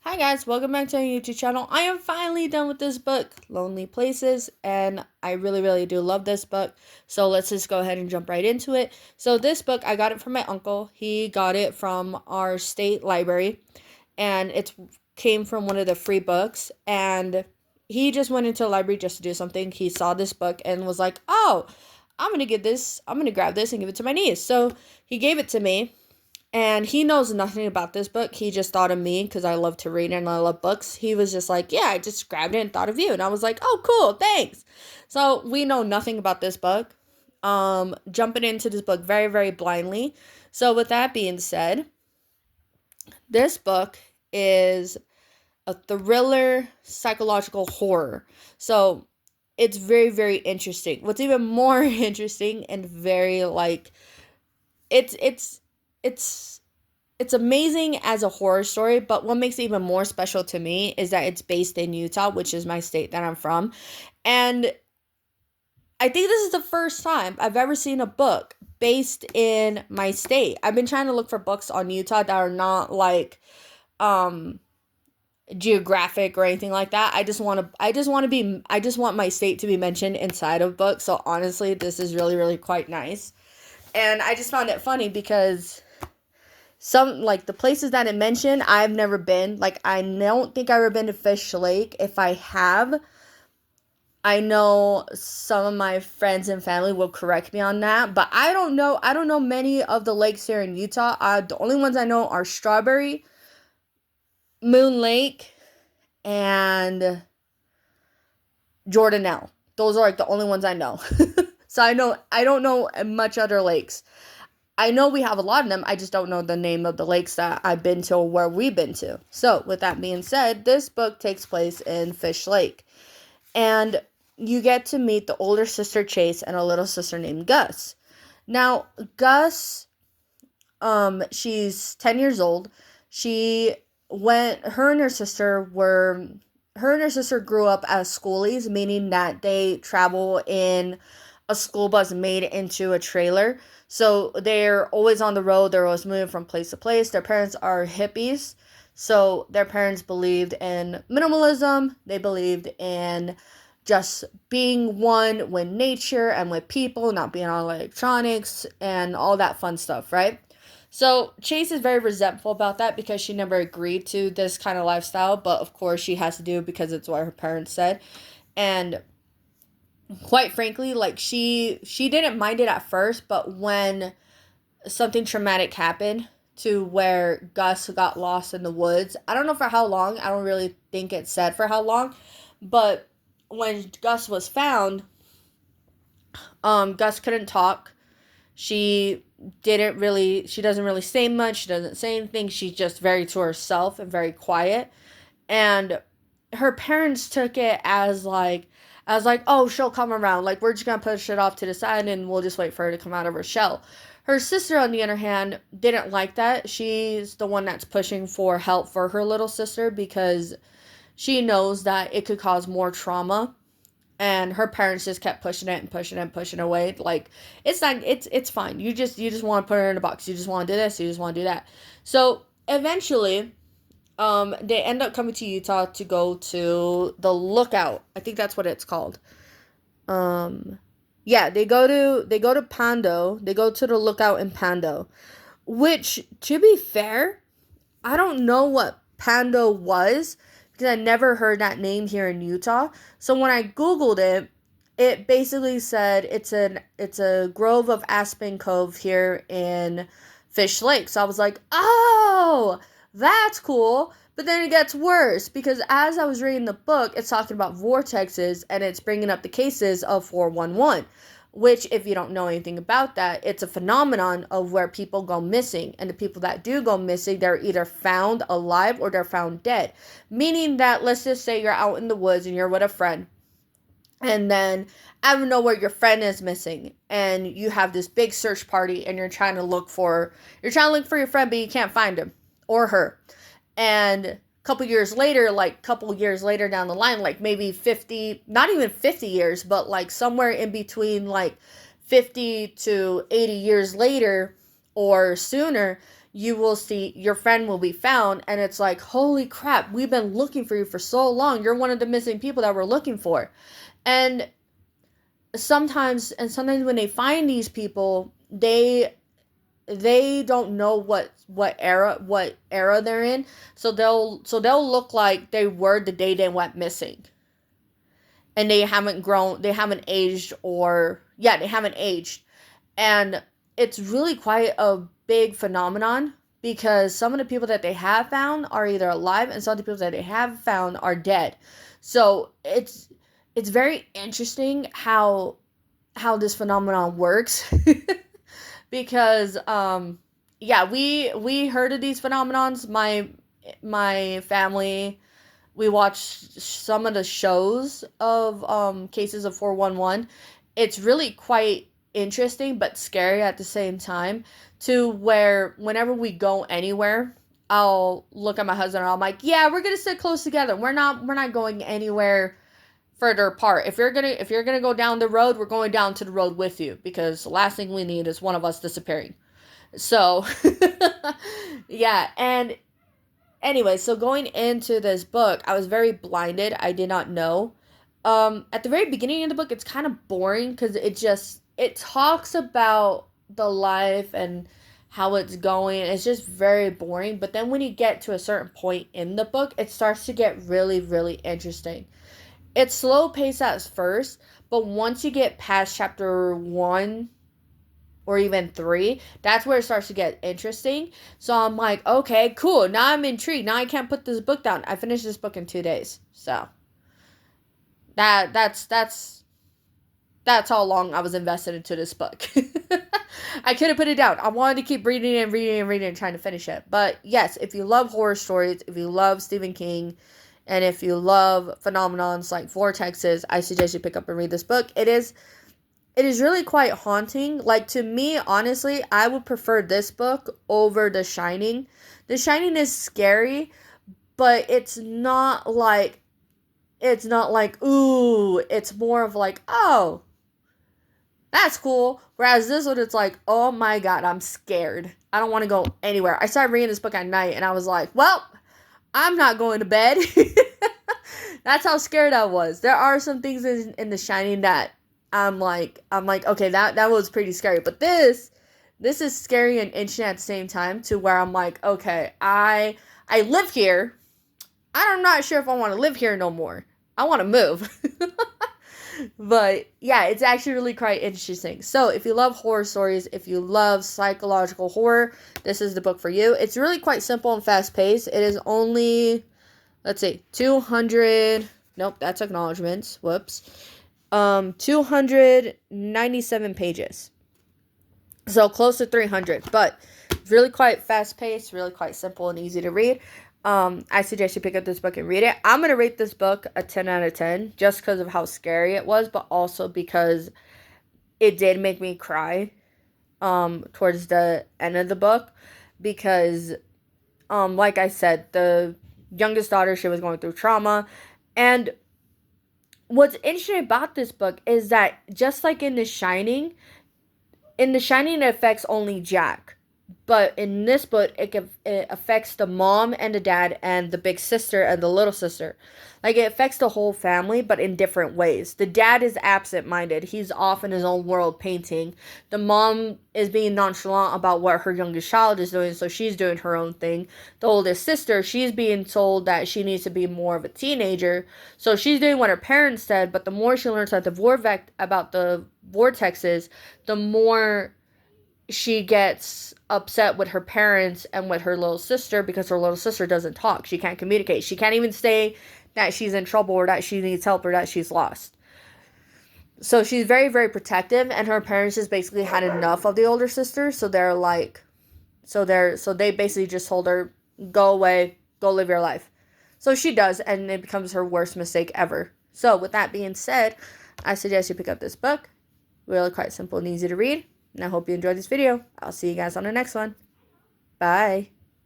Hi guys, welcome back to our YouTube channel. I am finally done with this book, Lonely Places, and I really do love this book. So let's just go ahead and jump right into it. So this book, I got it from my uncle. He got it from our state library, and it came from one of the free books. And he just went into the library just to do something. He saw this book and was like, "Oh, I'm gonna grab this and give it to my niece." So he gave it to me, and he knows nothing about this book. He just thought of me because I love to read and I love books. He was just like, "Yeah, I just grabbed it and thought of you." And I was like, "Oh, cool, thanks." So we know nothing about this book. Jumping into this book very blindly. So with that being said, this book is a thriller psychological horror. So it's very interesting. What's even more interesting and very like it's it's it's it's amazing as a horror story, but what makes it even more special to me is that it's based in Utah, which is my state that I'm from. And I think this is the first time I've ever seen a book based in my state. I've been trying to look for books on Utah that are not like um geographic or anything like that. I just want my state to be mentioned inside of books. So honestly, this is really quite nice. And I just found it funny because some like the places that it mentioned I've never been. Like I don't think I've ever been to Fish Lake. If I have, I know some of my friends and family will correct me on that, but I don't know many of the lakes here in Utah. The only ones I know are Strawberry, Moon Lake, and Jordanelle. Those are like the only ones I know. So I don't know much other lakes. I know we have a lot of them. I just don't know the name of the lakes that I've been to or where we've been to. So, with that being said, this book takes place in Fish Lake. And you get to meet the older sister Chase and a little sister named Gus. Now, Gus, she's 10 years old. She went, her and her sister grew up as schoolies, meaning that they travel in a school bus made into a trailer. So they're always on the road, they're always moving from place to place. Their parents are hippies. So their parents believed in minimalism, they believed in just being one with nature and with people, not being on electronics and all that fun stuff, right? So Chase is very resentful about that because she never agreed to this kind of lifestyle, but of course she has to do it because it's what her parents said. And quite frankly, like she didn't mind it at first, but when something traumatic happened to where Gus got lost in the woods, I don't know for how long, I don't really think it said for how long, but when Gus was found, Gus couldn't talk. She doesn't really say much, she doesn't say anything, she's just very to herself and very quiet. And her parents took it as like, oh, she'll come around, like we're just gonna push it off to the side and we'll just wait for her to come out of her shell. Her sister, on the other hand, didn't like that. She's the one that's pushing for help for her little sister because she knows that it could cause more trauma, and her parents just kept pushing it and pushing it and pushing it away. Like it's not, it's fine. You just want to put her in a box. You just want to do this. You just want to do that. So eventually, they end up coming to Utah to go to the Lookout. I think that's what it's called. Um, yeah, they go to Pando. They go to the Lookout in Pando, which, to be fair, I don't know what Pando was because I never heard that name here in Utah. So when I googled it, it basically said it's a grove of Aspen Cove here in Fish Lake. So I was like, "Oh, that's cool." But then it gets worse because as I was reading the book, it's talking about vortexes and it's bringing up the cases of 411, which, if you don't know anything about that, it's a phenomenon of where people go missing, and the people that do go missing, they're either found alive or they're found dead. Meaning that, let's just say you're out in the woods and you're with a friend, and then out of nowhere your friend is missing, and you have this big search party and you're trying to look for your friend, but you can't find him or her. And couple years later down the line, like maybe 50, not even 50 years, but like somewhere in between, like 50 to 80 years later or sooner, you will see your friend will be found, and it's like, holy crap, we've been looking for you for so long. You're one of the missing people that we're looking for. And sometimes when they find these people, they don't know what era they're in, so they'll look like they were the day they went missing, and they haven't grown, they haven't aged, they haven't aged. And it's really quite a big phenomenon, because some of the people that they have found are either alive, and some of the people that they have found are dead. So it's very interesting how this phenomenon works. Because we heard of these phenomenons. My family, we watched some of the shows of cases of 411. It's really quite interesting but scary at the same time, to where whenever we go anywhere, I'll look at my husband and I'm like, yeah, we're gonna sit close together. We're not going anywhere further apart. If you're gonna go down the road, we're going down to the road with you, because the last thing we need is one of us disappearing. So yeah. And anyway, so going into this book, I was very blinded. I did not know. At the very beginning of the book, it's kind of boring, because it talks about the life and how it's going. It's just very boring. But then when you get to a certain point in the book, it starts to get really, really interesting. It's slow paced at first, but once you get past chapter 1 or even 3, that's where it starts to get interesting. So I'm like, okay, cool. Now I'm intrigued. Now I can't put this book down. I finished this book in 2 days. So that's how long I was invested into this book. I couldn't put it down. I wanted to keep reading and trying to finish it. But yes, if you love horror stories, if you love Stephen King, and if you love phenomenons like vortexes, I suggest you pick up and read this book. It is really quite haunting. Like, to me, honestly, I would prefer this book over The Shining. The Shining is scary, but it's not like, ooh, it's more of like, oh, that's cool. Whereas this one, it's like, oh my God, I'm scared. I don't want to go anywhere. I started reading this book at night, and I was like, well, I'm not going to bed. That's how scared I was. There are some things in The Shining that I'm like, okay, that was pretty scary. But this is scary and interesting at the same time, to where I'm like, okay, I live here. I'm not sure if I want to live here no more. I want to move. But yeah, it's actually really quite interesting. So if you love horror stories, if you love psychological horror, this is the book for you. It's really quite simple and fast paced. It is only, let's see, 200, nope, that's acknowledgements, whoops, 297 pages. So close to 300, but really quite fast paced, really quite simple and easy to read. I suggest you pick up this book and read it. I'm going to rate this book a 10 out of 10, just because of how scary it was, but also because it did make me cry, towards the end of the book, because, like I said, the youngest daughter, she was going through trauma. And what's interesting about this book is that, just like in The Shining, it affects only Jack. But in this book, it affects the mom and the dad and the big sister and the little sister. Like, it affects the whole family, but in different ways. The dad is absent-minded. He's off in his own world painting. The mom is being nonchalant about what her youngest child is doing, so she's doing her own thing. The oldest sister, she's being told that she needs to be more of a teenager, so she's doing what her parents said, but the more she learns about the vortexes, the more she gets upset with her parents and with her little sister, because her little sister doesn't talk. She can't communicate. She can't even say that she's in trouble or that she needs help or that she's lost. So she's very, very protective, and her parents just basically had enough of the older sister. So they're like, so they basically just told her, go away, go live your life. So she does, and it becomes her worst mistake ever. So with that being said, I suggest you pick up this book. Really quite simple and easy to read. And I hope you enjoyed this video. I'll see you guys on the next one. Bye.